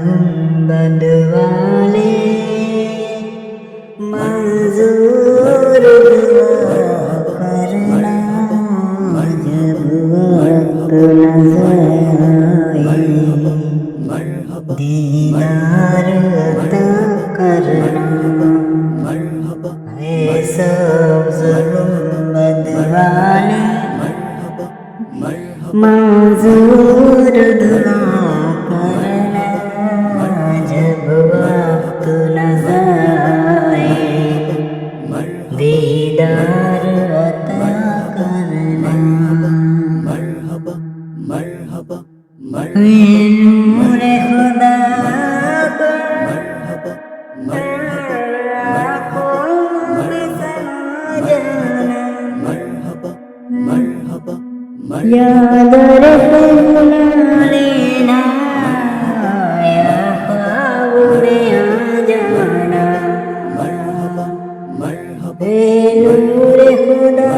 गुंबद वाले मंजूर दुआ करना जब वक्त नजर आए दीदार अता करना ऐ सब्ज़ गुंबद वाले मंजूर दुआ करना जब वक्त नजर आए दीदार अता करना नूर खुदा को आँखों में समा जाना याद रखे बुला लेना या ख्वाब में आ जाना नूर खुदा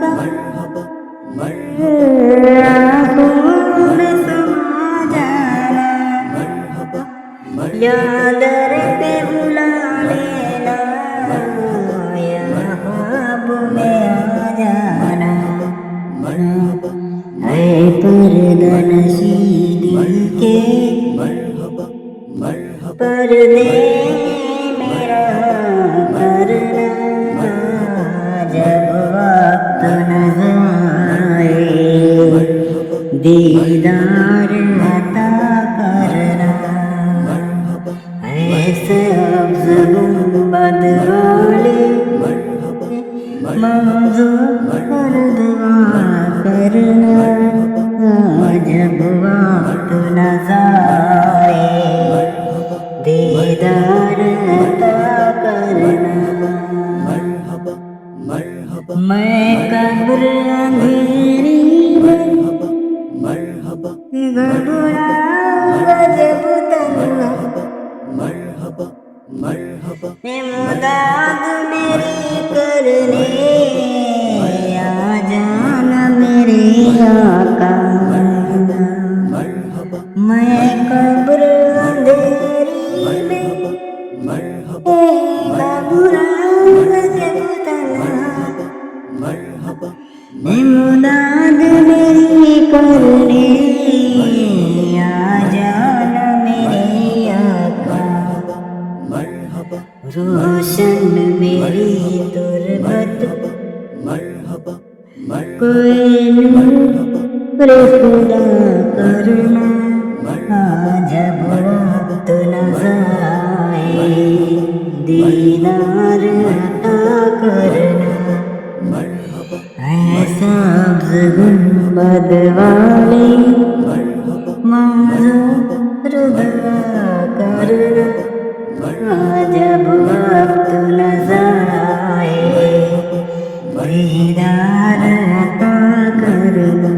का आँखों में समा जाना याद रखे बुला लेना या ख्वाब में आ जाना ऐ पर्दा नशी दिल के पर्दे मेरा करना जब वक्त नजर आए दीदार अता करना ऐसे सब्ज़ गुंबद वाले मंजूर दुआ करना जब वक्त नजर आए दीदार अता करना मैं कब्र अंधेरी में घबराऊंगा जब तन्हा इमदाद मेरी करने आ जाना मेरे आका मैं कब्र अंधेरी में घबराऊंगा जब तन्हा इमदाद मेरी करने आ जाना मेरे आका रोशन मेरी तुरबत कोई नूर खुदा करना जब वक्त नजर आए दीदार अता करना ऐ सब्ज़ गुंबद वाले मंजूर दुआ करना जब वक्त नजर आए दीदार अता करना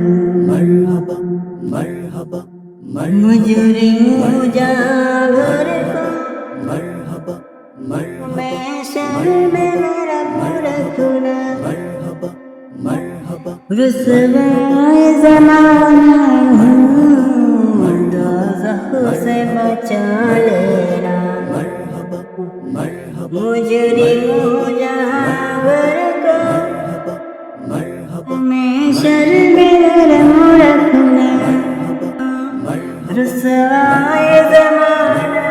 मुजरिम मुजावर को मैं शर में रब रखना रुसवाए ज़माना दोज़ख से बचा लेना मुजरिम मुजावर को मैं शर में रब रखना रुसवाए ज़माना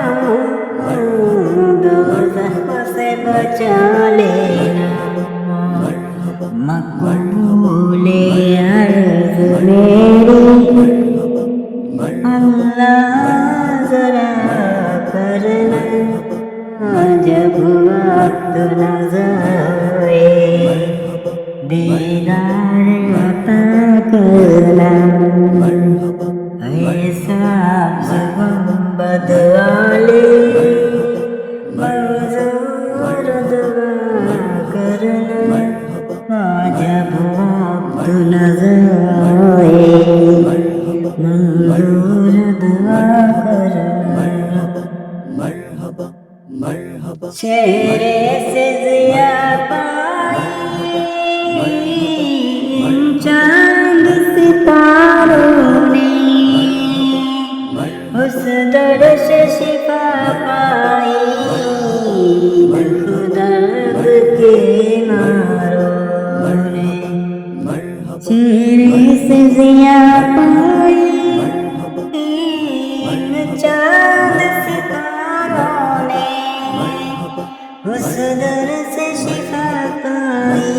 दोज़ख से बचा लेना मकबूले अर्ज़ मेरी अल्लाह ज़रा करना जब वक्त नजर आए दीदार अता करना ऐ सब्ज़ गुंबद वाले मंजूर दुआ करना जब वक्त नजर आए मंजूर दुआ करना चेहरे से ज़िया पाई चांद सितारों ने उस در سے شفا پائی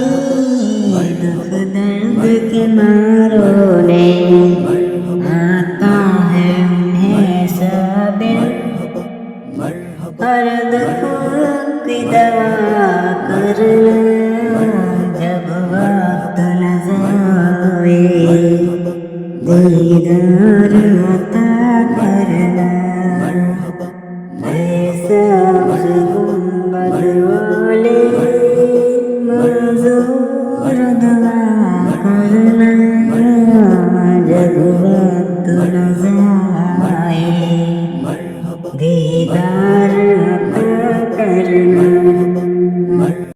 دکھ درد کے ماروں نے آتا ہے انہیں صابر ہر دکھ کی دوا کرنا جب وقت نظر آئے دیدار عطا کرنا اے سبز گنبد والے منظور دعا کرنا جب وقت نظر آئے دیدار عطا کرنا